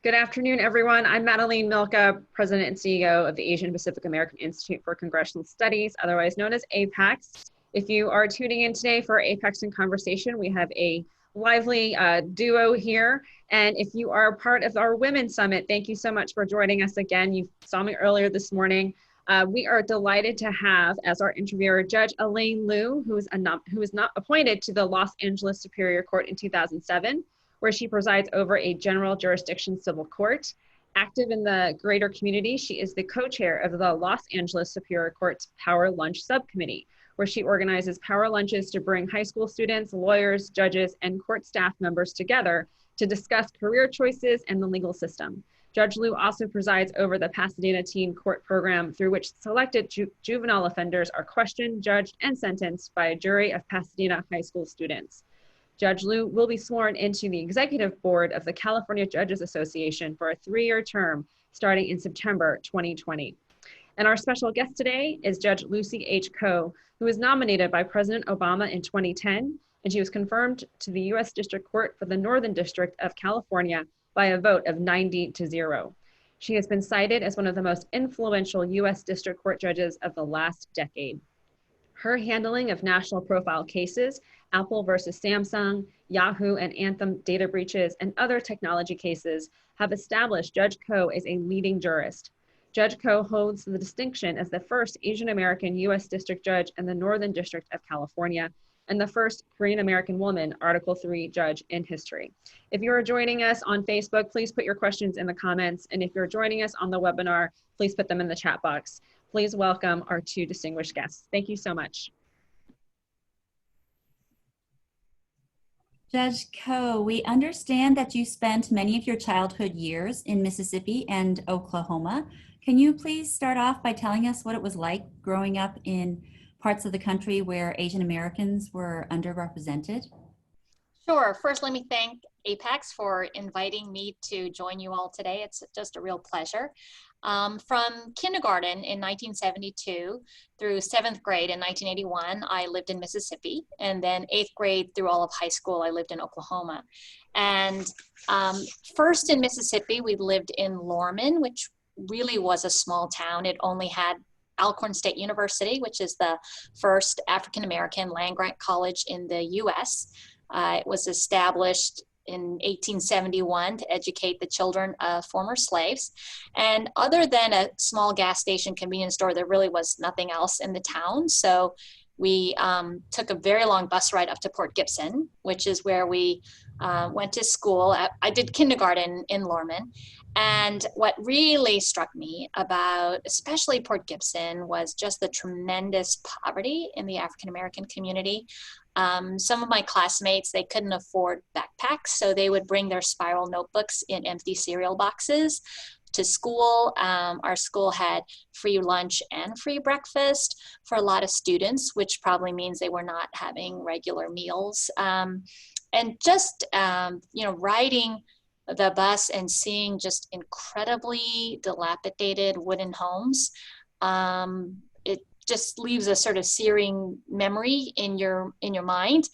Good afternoon, everyone. I'm Madeline Milka, President and CEO of the Asian Pacific American Institute for Congressional Studies, otherwise known as APAICS. If you are tuning in today for APAICS in Conversation, we have a lively duo here. And if you are part of our Women's Summit, thank you so much for joining us again. You saw me earlier this morning. We are delighted to have as our interviewer Judge Elaine Liu, who is not appointed to the Los Angeles Superior Court in 2007. Where she presides over a general jurisdiction civil court. Active in the greater community, she is the co-chair of the Los Angeles Superior Court's Power Lunch Subcommittee, where she organizes power lunches to bring high school students, lawyers, judges, and court staff members together to discuss career choices and the legal system. Judge Liu also presides over the Pasadena Teen Court Program, through which selected juvenile offenders are questioned, judged, and sentenced by a jury of Pasadena high school students. Judge Liu will be sworn into the executive board of the California Judges Association for a 3-year term starting in September 2020. And our special guest today is Judge Lucy H. Koh, who was nominated by President Obama in 2010, and she was confirmed to the U.S. District Court for the Northern District of California by a vote of 90-0. She has been cited as one of the most influential U.S. District Court judges of the last decade. Her handling of national profile cases, Apple versus Samsung, Yahoo and Anthem data breaches, and other technology cases have established Judge Koh as a leading jurist. Judge Koh holds the distinction as the first Asian American U.S. District Judge in the Northern District of California and the first Korean American woman Article III judge in history. If you are joining us on Facebook, please put your questions in the comments. And if you're joining us on the webinar, please put them in the chat box. Please welcome our 2 distinguished guests. Thank you so much. Judge Koh, we understand that you spent many of your childhood years in Mississippi and Oklahoma. Can you please start off by telling us what it was like growing up in parts of the country where Asian Americans were underrepresented? Sure. First, let me thank APAICS for inviting me to join you all today. It's just a real pleasure. From kindergarten in 1972 through 7th grade in 1981, I lived in Mississippi. And then 8th grade through all of high school, I lived in Oklahoma. And first in Mississippi, we lived in Lorman, which really was a small town. It only had Alcorn State University, which is the first African-American land-grant college in the U.S. It was established in 1871 to educate the children of former slaves. And other than a small gas station convenience store, there really was nothing else in the town. So we took a very long bus ride up to Port Gibson, which is where we went to school. I did kindergarten in Lorman. And what really struck me about especially Port Gibson was just the tremendous poverty in the African-American community. Some of my classmates, they couldn't afford backpacks, so they would bring their spiral notebooks in empty cereal boxes to school. Our school had free lunch and free breakfast for a lot of students, which probably means they were not having regular meals. And just, riding the bus and seeing just incredibly dilapidated wooden homes, it just leaves a sort of searing memory in your mind.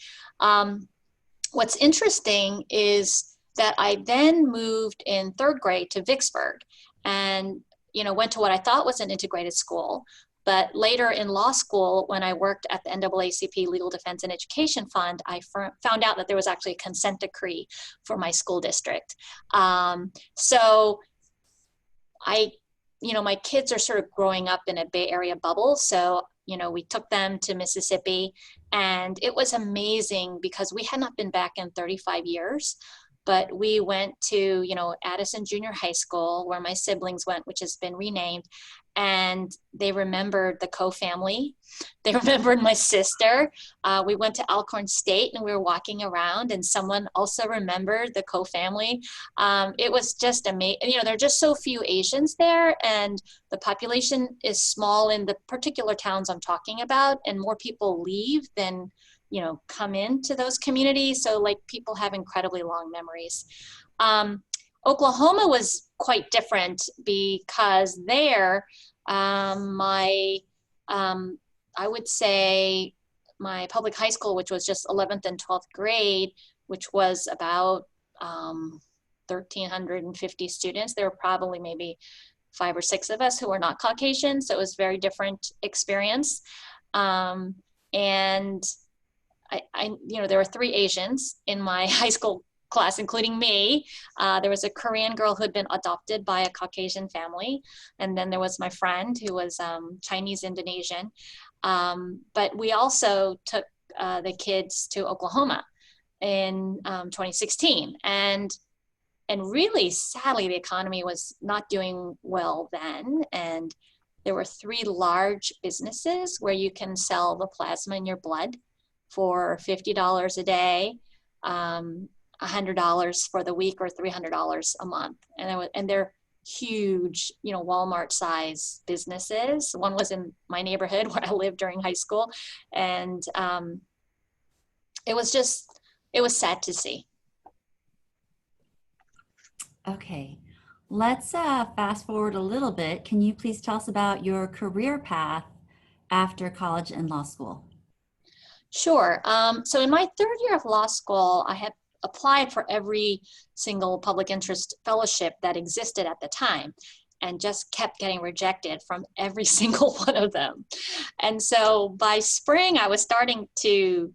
What's interesting is that I then moved in 3rd grade to Vicksburg and, went to what I thought was an integrated school. But later in law school, when I worked at the NAACP Legal Defense and Education Fund, I found out that there was actually a consent decree for my school district. So my kids are sort of growing up in a Bay Area bubble. So, we took them to Mississippi, and it was amazing because we had not been back in 35 years. But we went to, Addison Junior High School, where my siblings went, which has been renamed. And they remembered the Koh family. They remembered my sister. We went to Alcorn State and we were walking around and someone also remembered the Koh family. It was just amazing. There are just so few Asians there and the population is small in the particular towns I'm talking about, and more people leave than come into those communities. So people have incredibly long memories. Oklahoma was quite different because there, I would say my public high school, which was just 11th and 12th grade, which was about 1,350 students. There were probably maybe 5 or 6 of us who were not Caucasian, so it was a very different experience. And there were 3 Asians in my high school class, including me. There was a Korean girl who had been adopted by a Caucasian family. And then there was my friend who was Chinese Indonesian. But we also took the kids to Oklahoma in 2016. And really, sadly, the economy was not doing well then. And there were 3 large businesses where you can sell the plasma in your blood for $50 a day, $100 for the week, or $300 a month. And they're huge, Walmart size businesses. One was in my neighborhood where I lived during high school. And it was sad to see. Okay, let's fast forward a little bit. Can you please tell us about your career path after college and law school? Sure. So in my 3rd year of law school, I had applied for every single public interest fellowship that existed at the time, and just kept getting rejected from every single one of them. And so by spring, I was starting to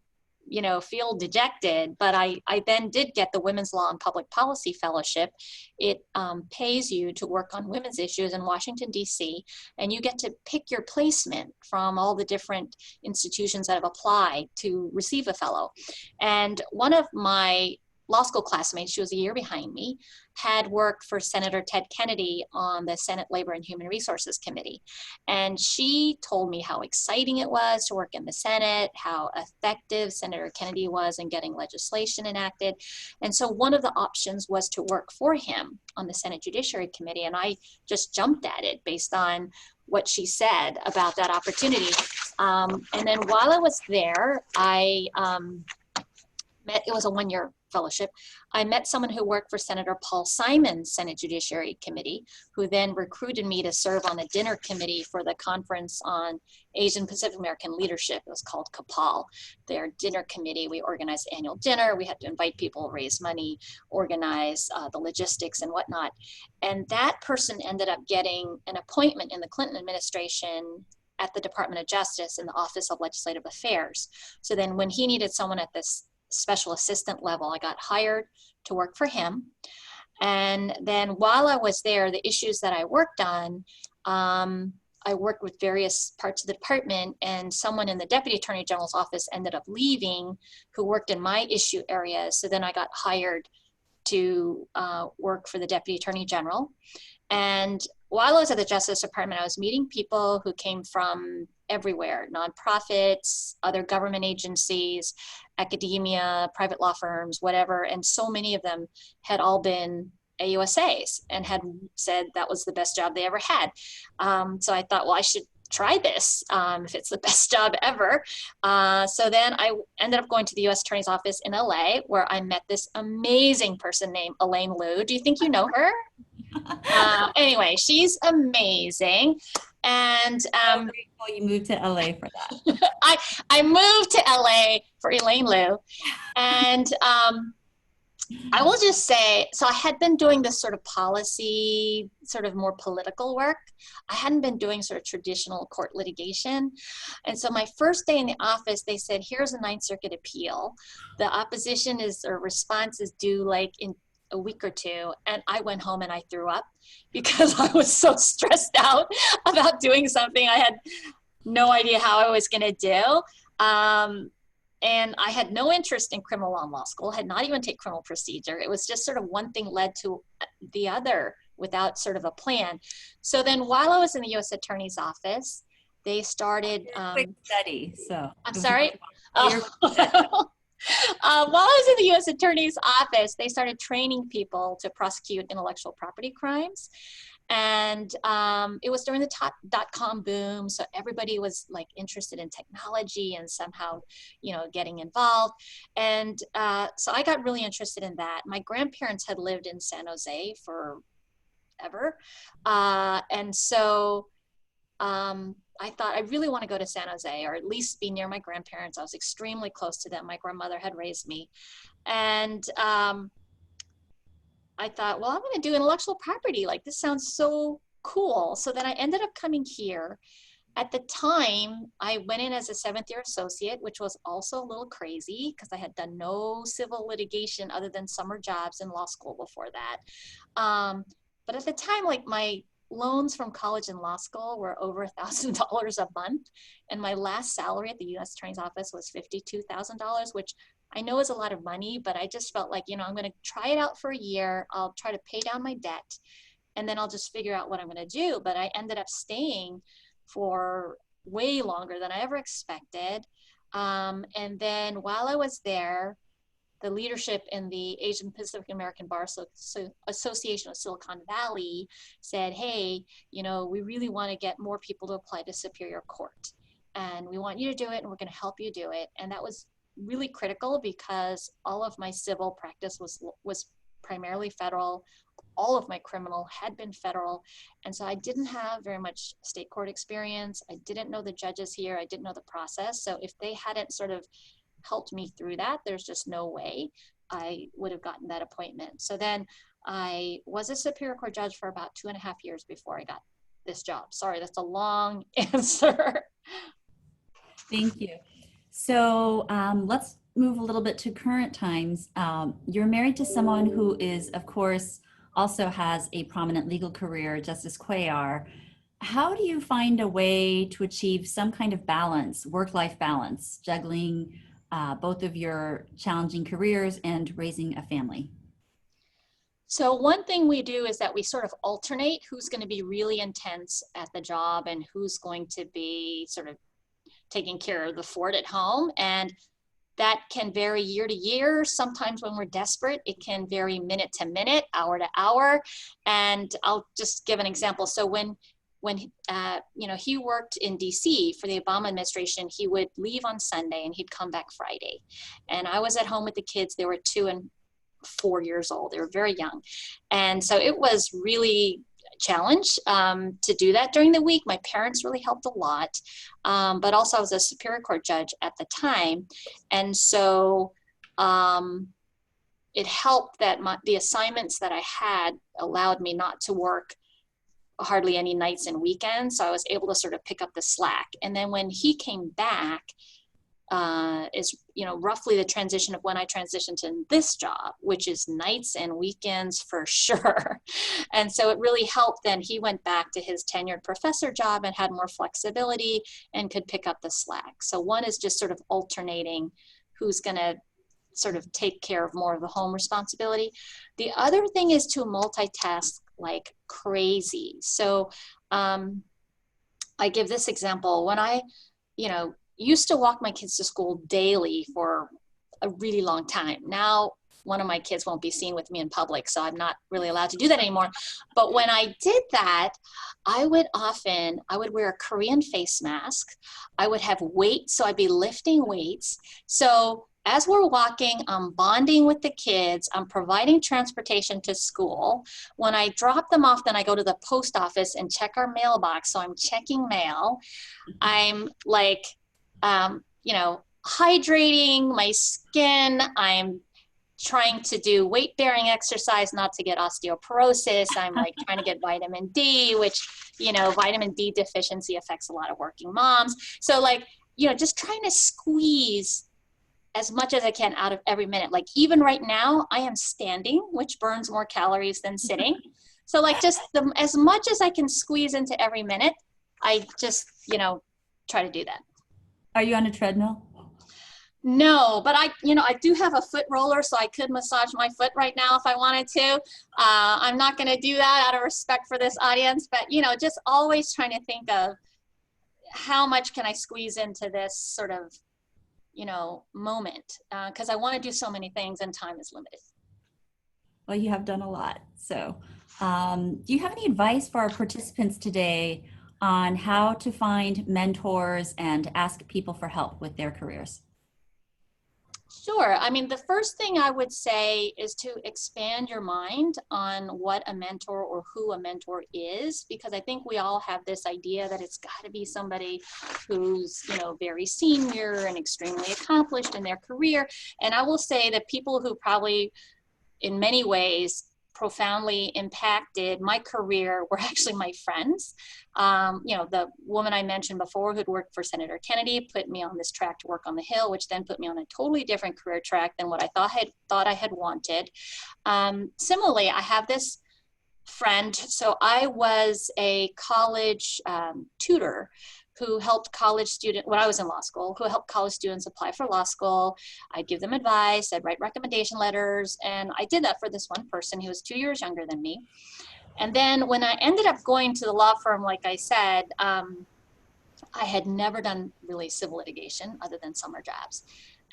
feel dejected, but I then did get the Women's Law and Public Policy Fellowship. It pays you to work on women's issues in Washington, D.C., and you get to pick your placement from all the different institutions that have applied to receive a fellow. And one of my law school classmates, she was a year behind me, had worked for Senator Ted Kennedy on the Senate Labor and Human Resources Committee. And she told me how exciting it was to work in the Senate, how effective Senator Kennedy was in getting legislation enacted. And so one of the options was to work for him on the Senate Judiciary Committee. And I just jumped at it based on what she said about that opportunity. And then while I was there, it was a 1-year fellowship. I met someone who worked for Senator Paul Simon's Senate Judiciary Committee, who then recruited me to serve on a dinner committee for the Conference on Asian Pacific American Leadership. It was called CAPAL, their dinner committee. We organized annual dinner. We had to invite people, raise money, organize the logistics and whatnot. And that person ended up getting an appointment in the Clinton administration at the Department of Justice in the Office of Legislative Affairs. So then when he needed someone at this special assistant level, I got hired to work for him. And then while I was there, the issues that I worked on, I worked with various parts of the department, and someone in the Deputy Attorney General's office ended up leaving who worked in my issue area. So then I got hired to work for the Deputy Attorney General. And while I was at the Justice Department, I was meeting people who came from everywhere, nonprofits, other government agencies, academia, private law firms, whatever. And so many of them had all been AUSAs and had said that was the best job they ever had. So I thought, well, I should try this if it's the best job ever. So then I ended up going to the U.S. Attorney's Office in LA, where I met this amazing person named Elaine Liu. Do you think you know her? Anyway, she's amazing. And I'm grateful you moved to LA for that. I moved to LA for Elaine Liu. And I will just say, so I had been doing this sort of policy, sort of more political work. I hadn't been doing sort of traditional court litigation. And so my first day in the office, they said, here's a Ninth Circuit appeal. The opposition or response is due like in a week or 2. And I went home and I threw up because I was so stressed out about doing something I had no idea how I was going to do. And I had no interest in criminal law in law school, had not even taken criminal procedure. It was just sort of one thing led to the other without sort of a plan. So then while I was in the U.S. Attorney's Office, they started... quick study, so... I'm sorry? While I was in the U.S. Attorney's Office, they started training people to prosecute intellectual property crimes. And it was during the dot-com boom, so everybody was like interested in technology and somehow, getting involved. And so I got really interested in that. My grandparents had lived in San Jose forever. And so I thought I really want to go to San Jose, or at least be near my grandparents. I was extremely close to them. My grandmother had raised me. And I thought, well, I'm going to do intellectual property. Like, this sounds so cool. So then I ended up coming here. At the time, I went in as a 7th-year associate, which was also a little crazy because I had done no civil litigation other than summer jobs in law school before that. But at the time, like, my loans from college and law school were over $1,000 a month. And my last salary at the U.S. Attorney's Office was $52,000, which I know is a lot of money, but I just felt like, you know, I'm going to try it out for a year. I'll try to pay down my debt, and then I'll just figure out what I'm going to do. But I ended up staying for way longer than I ever expected. And then while I was there, the leadership in the Asian Pacific American Bar Association of Silicon Valley said, hey, you know, we really want to get more people to apply to Superior Court. And we want you to do it, and we're going to help you do it. And that was really critical because all of my civil practice was primarily federal. All of my criminal had been federal. And so I didn't have very much state court experience. I didn't know the judges here. I didn't know the process. So if they hadn't sort of helped me through that, there's just no way I would have gotten that appointment. So then I was a Superior Court judge for about 2.5 years before I got this job. Sorry, that's a long answer. Thank you. So let's move a little bit to current times. You're married to someone who is, of course, also has a prominent legal career, Justice Cuellar. How do you find a way to achieve some kind of balance, work-life balance, juggling both of your challenging careers and raising a family? So one thing we do is that we sort of alternate who's going to be really intense at the job and who's going to be sort of taking care of the fort at home. And that can vary year to year. Sometimes when we're desperate, it can vary minute to minute, hour to hour. And I'll just give an example. So when you know, he worked in DC for the Obama administration, he would leave on Sunday and he'd come back Friday. And I was at home with the kids. They were 2 and 4 years old. They were very young. And so it was really a challenge to do that during the week. My parents really helped a lot. But also I was a Superior Court judge at the time. And so it helped that the assignments that I had allowed me not to work hardly any nights and weekends. So I was able to sort of pick up the slack. And then when he came back, is, you know, roughly the transition of when I transitioned to this job, which is nights and weekends for sure. And so it really helped. Then he went back to his tenured professor job and had more flexibility and could pick up the slack. So one is just sort of alternating who's going to sort of take care of more of the home responsibility. The other thing is to multitask like crazy. So I give this example. When I, you know, used to walk my kids to school daily for a really long time. Now, one of my kids won't be seen with me in public, so I'm not really allowed to do that anymore. But when I did that, I would wear a Korean face mask. I would have weights, so I'd be lifting weights. So as we're walking, I'm bonding with the kids. I'm providing transportation to school. When I drop them off, then I go to the post office and check our mailbox. So I'm checking mail. I'm like, you know, hydrating my skin. I'm trying to do weight bearing exercise, not to get osteoporosis. I'm like trying to get vitamin D, which, you know, vitamin D deficiency affects a lot of working moms. So like, you know, just trying to squeeze as much as I can out of every minute. Like even right now I am standing, which burns more calories than sitting. So like just as much as I can squeeze into every minute, I just, you know, try to do that. Are you on a treadmill? No, but I do have a foot roller, so I could massage my foot right now if I wanted to. I'm not going to do that out of respect for this audience, but, you know, just always trying to think of how much can I squeeze into this sort of, you know, moment, because I want to do so many things and time is limited. Well, you have done a lot. So do you have any advice for our participants today on how to find mentors and ask people for help with their careers? Sure. I mean, the first thing I would say is to expand your mind on what a mentor or who a mentor is, because I think we all have this idea that it's got to be somebody who's, you know, very senior and extremely accomplished in their career. And I will say that people who probably in many ways profoundly impacted my career were actually my friends. You know, the woman I mentioned before who'd worked for Senator Kennedy put me on this track to work on the Hill, which then put me on a totally different career track than what I thought I had wanted. Similarly, I have this friend. So I was a college tutor who helped college students, when I was in law school, who helped college students apply for law school. I'd give them advice, I'd write recommendation letters, and I did that for this one person who was 2 years younger than me. And then when I ended up going to the law firm, like I said, I had never done really civil litigation other than summer jobs.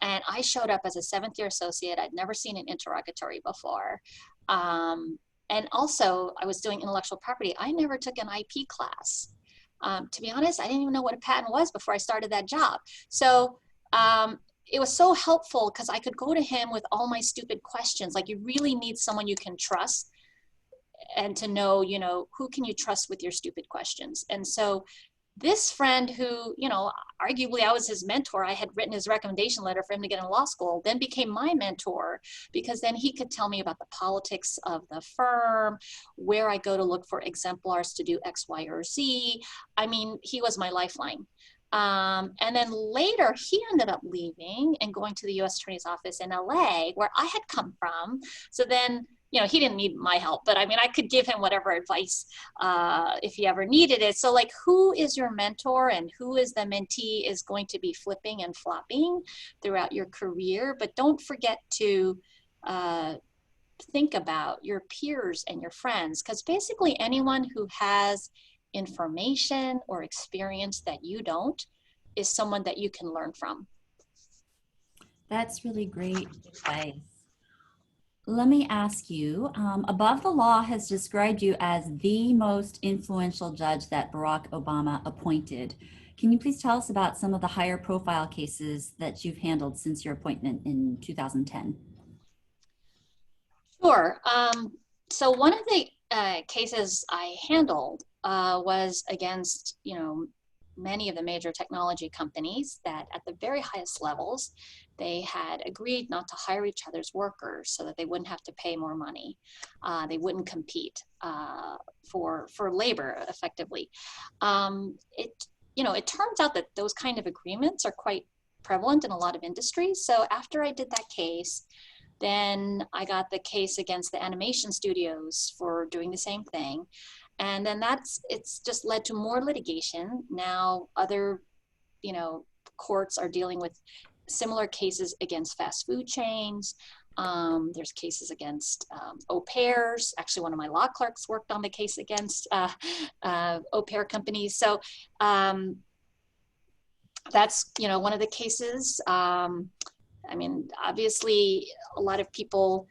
And I showed up as a 7th-year associate. I'd never seen an interrogatory before. And also, I was doing intellectual property. I never took an IP class. To be honest, I didn't even know what a patent was before I started that job. So it was so helpful because I could go to him with all my stupid questions. Like, you really need someone you can trust and to know, you know, who can you trust with your stupid questions. And so this friend who, you know, arguably I was his mentor, I had written his recommendation letter for him to get in law school, then became my mentor because then he could tell me about the politics of the firm, where I go to look for exemplars to do X, Y, or Z. I mean, he was my lifeline. And then later he ended up leaving and going to the U.S. Attorney's Office in LA, where I had come from. So then, you know, he didn't need my help, but I mean, I could give him whatever advice if he ever needed it. So like, who is your mentor and who is the mentee is going to be flipping and flopping throughout your career. But don't forget to think about your peers and your friends, because basically anyone who has information or experience that you don't is someone that you can learn from. That's really great advice. Let me ask you, Above the Law has described you as the most influential judge that Barack Obama appointed. Can you please tell us about some of the higher profile cases that you've handled since your appointment in 2010? Sure. So one of the cases I handled was against, you know, many of the major technology companies that at the very highest levels, they had agreed not to hire each other's workers so that they wouldn't have to pay more money. They wouldn't compete for labor effectively. It turns out that those kind of agreements are quite prevalent in a lot of industries. So after I did that case, then I got the case against the animation studios for doing the same thing. And then it's just led to more litigation. Now other, you know, courts are dealing with similar cases against fast food chains. There's cases against au pairs. Actually, one of my law clerks worked on the case against au pair companies. So that's, you know, one of the cases. I mean, obviously, a lot of people,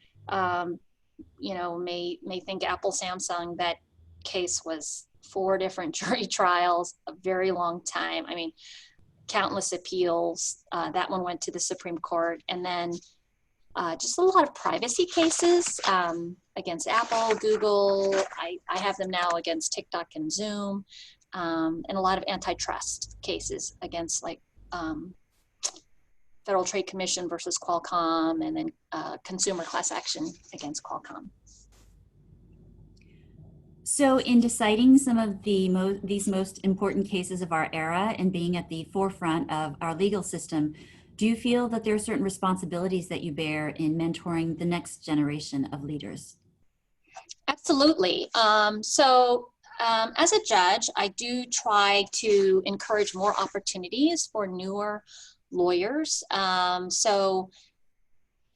you know, may think Apple, Samsung, that case was 4 different jury trials, a very long time. I mean, countless appeals. That one went to the Supreme Court. And then just a lot of privacy cases against Apple, Google. I have them now against TikTok and Zoom, and a lot of antitrust cases against like Federal Trade Commission versus Qualcomm, and then consumer class action against Qualcomm. So in deciding some of these most important cases of our era and being at the forefront of our legal system, do you feel that there are certain responsibilities that you bear in mentoring the next generation of leaders? Absolutely. As a judge, I do try to encourage more opportunities for newer lawyers. So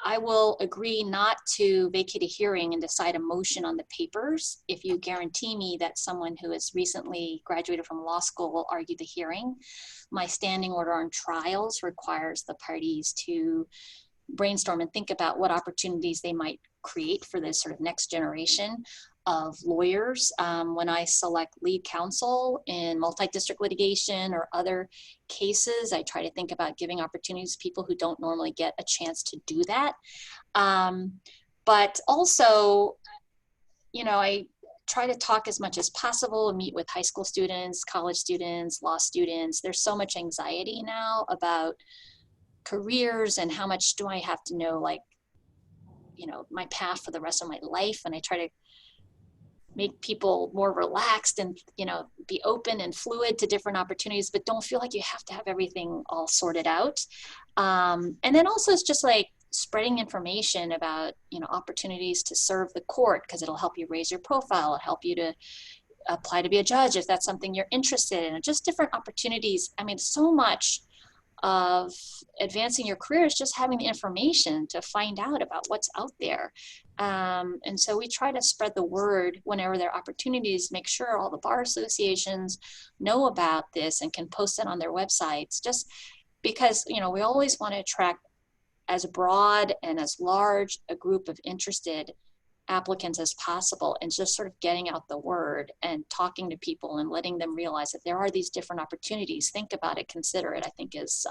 I will agree not to vacate a hearing and decide a motion on the papers if you guarantee me that someone who has recently graduated from law school will argue the hearing. My standing order on trials requires the parties to brainstorm and think about what opportunities they might create for this sort of next generation of lawyers. When I select lead counsel in multi-district litigation or other cases, I try to think about giving opportunities to people who don't normally get a chance to do that. But also, you know, I try to talk as much as possible and meet with high school students, college students, law students. There's so much anxiety now about careers and how much do I have to know, like, my path for the rest of my life. And I try to make people more relaxed and, be open and fluid to different opportunities, but don't feel like you have to have everything all sorted out. And then also it's just like spreading information about, opportunities to serve the court, because it'll help you raise your profile, it'll help you to apply to be a judge if that's something you're interested in, just different opportunities. I mean, so much of advancing your career is just having the information to find out about what's out there. And so we try to spread the word whenever there are opportunities, make sure all the bar associations know about this and can post it on their websites, just because, we always want to attract as broad and as large a group of interested applicants as possible, and just sort of getting out the word and talking to people and letting them realize that there are these different opportunities. Think about it, consider it, I think is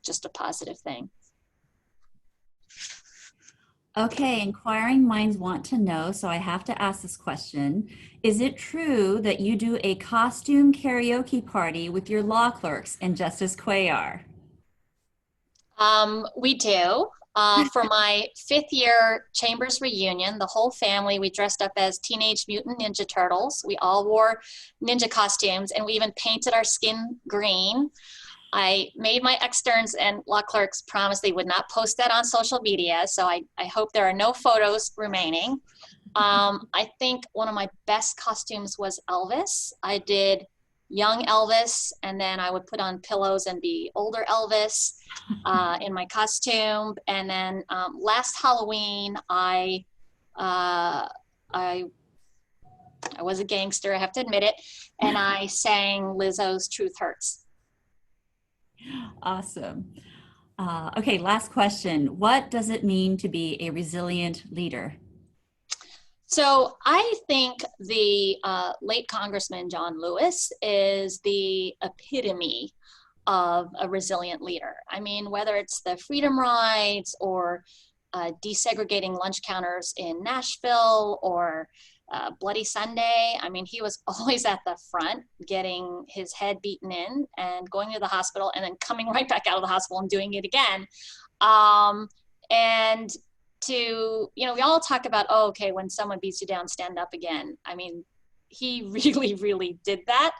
just a positive thing. Okay, inquiring minds want to know, so I have to ask this question. Is it true that you do a costume karaoke party with your law clerks and Justice Cuellar? We do. For my 5th year Chambers reunion, the whole family, we dressed up as Teenage Mutant Ninja Turtles. We all wore ninja costumes, and we even painted our skin green. I made my externs and law clerks promise they would not post that on social media, so I hope there are no photos remaining. I think one of my best costumes was Elvis. I did young Elvis, and then I would put on pillows and be older Elvis in my costume. And then last Halloween, I was a gangster, I have to admit it, and I sang Lizzo's Truth Hurts. Awesome. Okay, last question. What does it mean to be a resilient leader? So I think the late Congressman John Lewis is the epitome of a resilient leader. I mean, whether it's the freedom rides or desegregating lunch counters in Nashville or Bloody Sunday, I mean, he was always at the front getting his head beaten in and going to the hospital and then coming right back out of the hospital and doing it again. And to, we all talk about, oh, okay, when someone beats you down, stand up again. I mean, he really, really did that.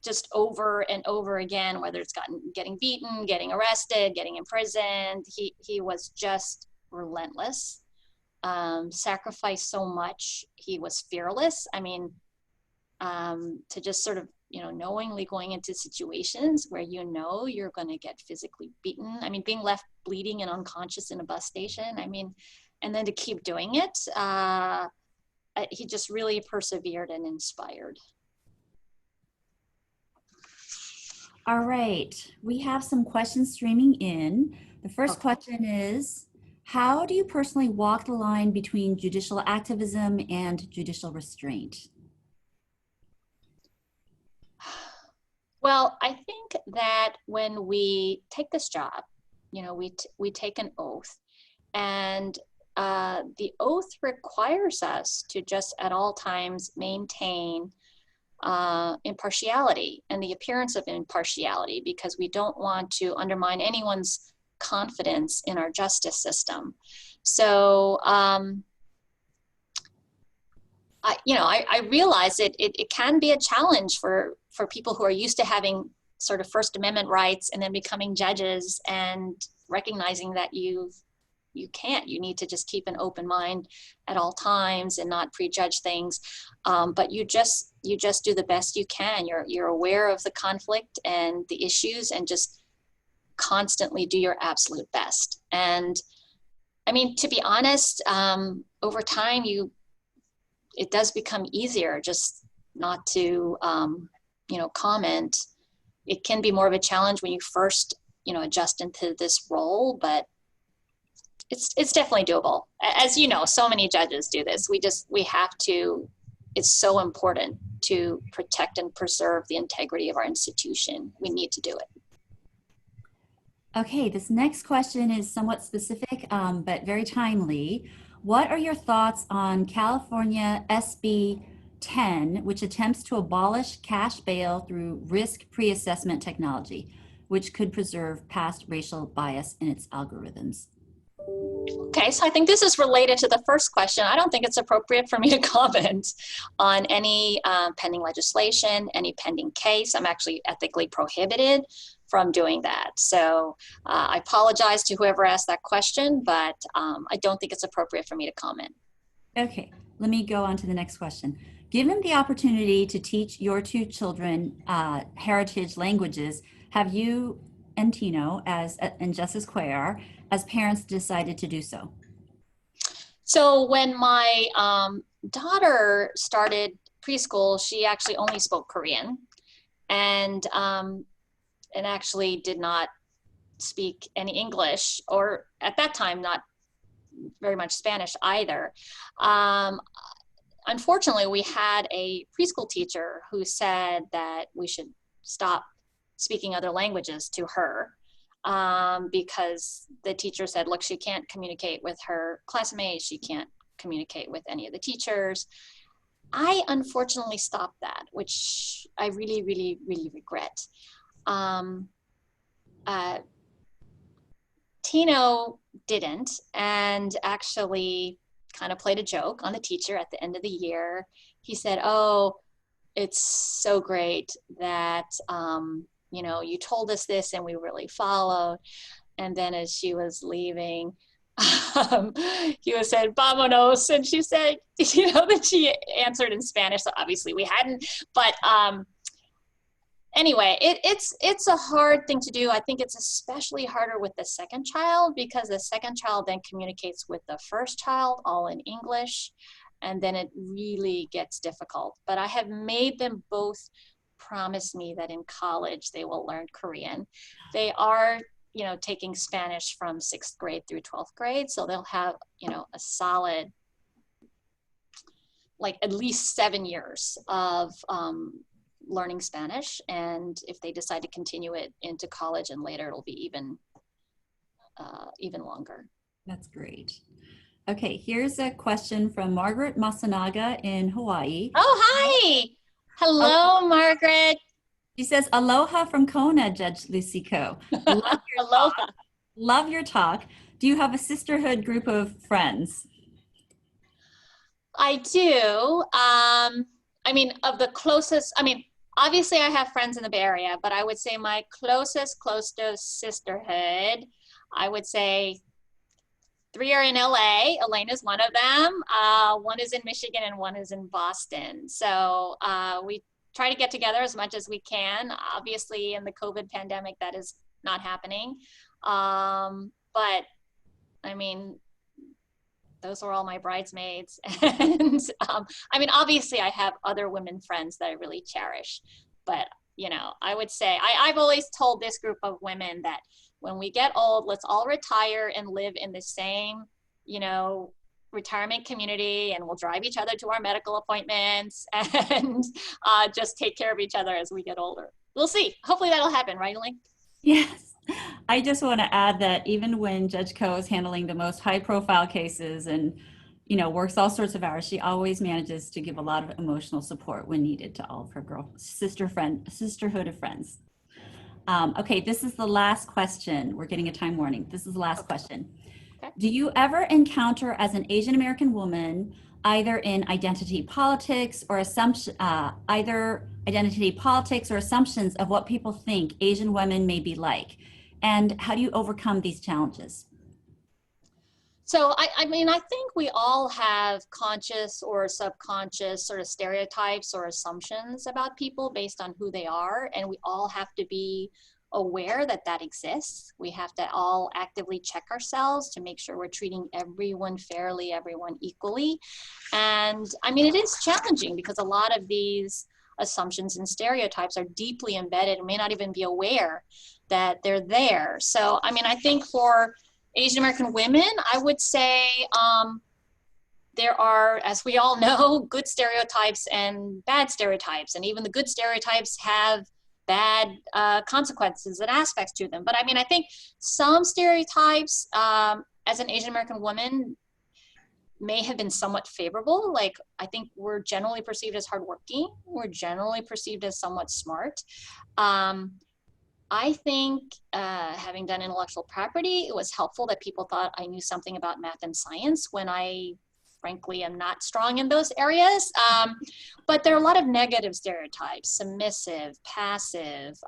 Just over and over again, whether it's getting beaten, getting arrested, getting imprisoned, he was just relentless, sacrificed so much. He was fearless. I mean, to just sort of, knowingly going into situations where you're going to get physically beaten. I mean, being left bleeding and unconscious in a bus station. I mean, and then to keep doing it, he just really persevered and inspired. All right, we have some questions streaming in. The first question is, how do you personally walk the line between judicial activism and judicial restraint? Well, I think that when we take this job, we take an oath, and the oath requires us to just at all times maintain impartiality and the appearance of impartiality, because we don't want to undermine anyone's confidence in our justice system. So, I realize it can be a challenge for people who are used to having sort of First Amendment rights and then becoming judges and recognizing that you need to just keep an open mind at all times and not prejudge things. But you just do the best you can. You're aware of the conflict and the issues and just constantly do your absolute best. And I mean, to be honest, over time, it does become easier just not to, comment. It can be more of a challenge when you first, adjust into this role, but it's definitely doable. As you know, so many judges do this. We have to, it's so important to protect and preserve the integrity of our institution. We need to do it. Okay, this next question is somewhat specific, but very timely. What are your thoughts on California SB 10, which attempts to abolish cash bail through risk pre-assessment technology, which could preserve past racial bias in its algorithms? Okay, so I think this is related to the first question. I don't think it's appropriate for me to comment on any pending legislation, any pending case. I'm actually ethically prohibited from doing that. So I apologize to whoever asked that question, but I don't think it's appropriate for me to comment. Okay, let me go on to the next question. Given the opportunity to teach your two children heritage languages, have you and Tino and Justice Cuellar as parents decided to do so? So when my daughter started preschool, she actually only spoke Korean and actually did not speak any English, or at that time, not very much Spanish either. Unfortunately, we had a preschool teacher who said that we should stop speaking other languages to her because the teacher said, look, she can't communicate with her classmates, she can't communicate with any of the teachers. I unfortunately stopped that, which I really, really, really regret. Tino didn't, and actually kind of played a joke on the teacher at the end of the year. He said, oh, it's so great that, you know, you told us this and we really followed. And then as she was leaving, he was said, "Vámonos," and she said, you know, that she answered in Spanish. So obviously we hadn't, but anyway, it's a hard thing to do. I think it's especially harder with the second child because the second child then communicates with the first child all in English, and then it really gets difficult. But I have made them both promise me that in college they will learn Korean. They are, you know, taking Spanish from 6th grade through 12th grade, so they'll have, you know, a solid, like at least 7 years of learning Spanish, and if they decide to continue it into college and later, it'll be even longer. That's great. Okay, here's a question from Margaret Masanaga in Hawaii. Oh, hi. Hello, Margaret. She says, aloha from Kona, Judge Lucico. Love your Aloha. talk. Love your talk. Do you have a sisterhood group of friends? I do. I mean, of the closest, I mean, obviously I have friends in the Bay Area, but I would say my closest sisterhood, I would say 3 are in LA. Elaine is one of them. One is in Michigan and one is in Boston. So we try to get together as much as we can. Obviously in the COVID pandemic, that is not happening. But I mean, those are all my bridesmaids. And I mean, obviously I have other women friends that I really cherish, but you know, I would say, I've always told this group of women that when we get old, let's all retire and live in the same, you know, retirement community, and we'll drive each other to our medical appointments and just take care of each other as we get older. We'll see. Hopefully that'll happen, right, Elaine? Yes. I just want to add that even when Judge Koh is handling the most high profile cases and, you know, works all sorts of hours, she always manages to give a lot of emotional support when needed to all of her sisterhood of friends. Okay, this is the last question. We're getting a time warning. This is the last question. Okay. Do you ever encounter as an Asian American woman, either in identity politics or assumptions of what people think Asian women may be like? And how do you overcome these challenges? So, I mean, I think we all have conscious or subconscious sort of stereotypes or assumptions about people based on who they are. And we all have to be aware that that exists. We have to all actively check ourselves to make sure we're treating everyone fairly, everyone equally. And I mean, it is challenging because a lot of these assumptions and stereotypes are deeply embedded and may not even be aware that they're there. So, I mean, I think for Asian American women, I would say there are, as we all know, good stereotypes and bad stereotypes. And even the good stereotypes have bad consequences and aspects to them. But I mean, I think some stereotypes as an Asian American woman may have been somewhat favorable. Like, I think we're generally perceived as hardworking. We're generally perceived as somewhat smart. I think having done intellectual property, it was helpful that people thought I knew something about math and science when I frankly am not strong in those areas. But there are a lot of negative stereotypes: submissive, passive,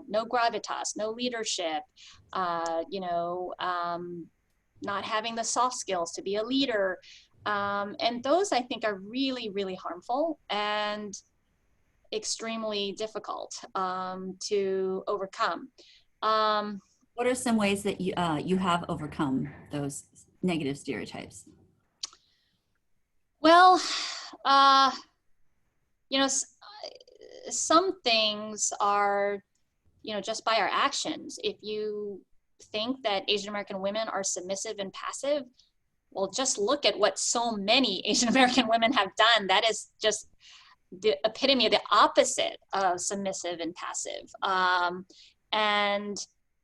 no gravitas, no leadership, not having the soft skills to be a leader. And those I think are really, really harmful and extremely difficult to overcome. What are some ways that you have overcome those negative stereotypes? Well, some things are, just by our actions. If you think that Asian American women are submissive and passive, well, just look at what so many Asian American women have done. That is just the epitome of the opposite of submissive and passive. And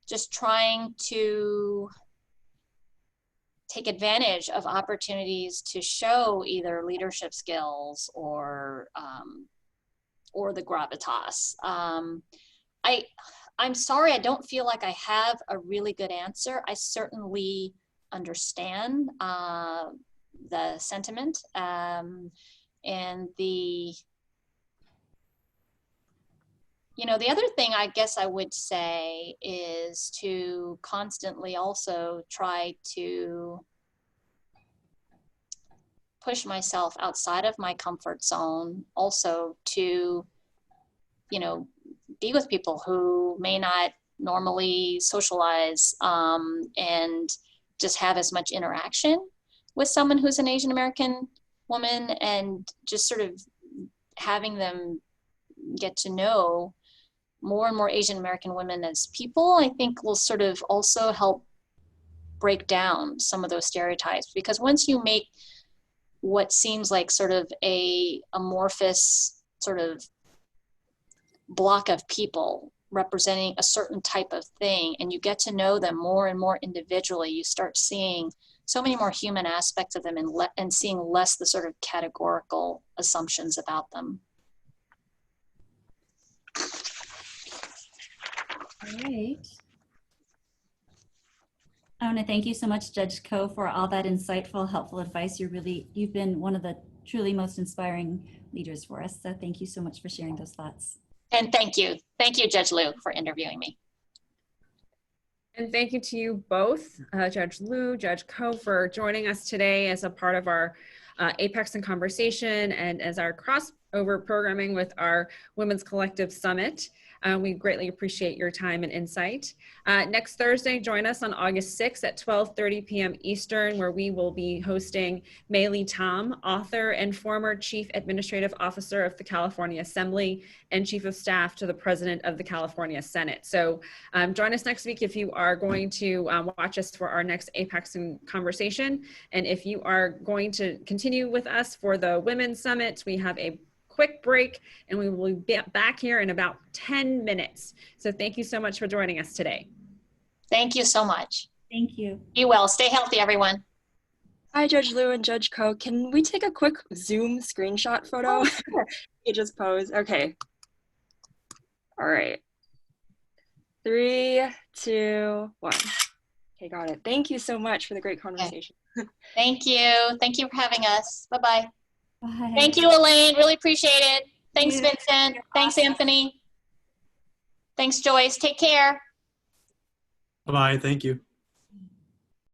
just trying to take advantage of opportunities to show either leadership skills or the gravitas. I'm sorry, I don't feel like I have a really good answer. I certainly understand the sentiment and the other thing I guess I would say is to constantly also try to push myself outside of my comfort zone, also to, be with people who may not normally socialize and just have as much interaction with someone who's an Asian American woman, and just sort of having them get to know more and more Asian American women as people, I think will sort of also help break down some of those stereotypes. Because once you make what seems like sort of a amorphous sort of block of people representing a certain type of thing, and you get to know them more and more individually, you start seeing so many more human aspects of them and seeing less the sort of categorical assumptions about them. All right. I want to thank you so much, Judge Ko, for all that insightful, helpful advice. You've been one of the truly most inspiring leaders for us. So thank you so much for sharing those thoughts. And thank you, Judge Liu, for interviewing me. And thank you to you both, Judge Liu, Judge Ko, for joining us today as a part of our APAICS In Conversation and as our crossover programming with our Women's Collective Summit. We greatly appreciate your time and insight. Next Thursday, join us on August 6th at 12:30 p.m. Eastern, where we will be hosting May Lee Tom, author and former Chief Administrative Officer of the California Assembly and Chief of Staff to the President of the California Senate. So join us next week if you are going to watch us for our next APAICS In Conversation. And if you are going to continue with us for the Women's Summit, we have a quick break and we will be back here in about 10 minutes. So thank you so much for joining us today. Thank you so much. Thank you. Be well. Stay healthy, everyone. Hi, Judge Liu and Judge Ko. Can we take a quick Zoom screenshot photo? Oh, sure. You just pose. Okay. All right. 3, 2, 1. Okay, got it. Thank you so much for the great conversation. Okay. Thank you. Thank you for having us. Bye-bye. Bye. Thank you, Elaine. Really appreciate it. Thanks, Vincent. Thanks, Anthony. Thanks, Joyce. Take care. Bye-bye. Thank you.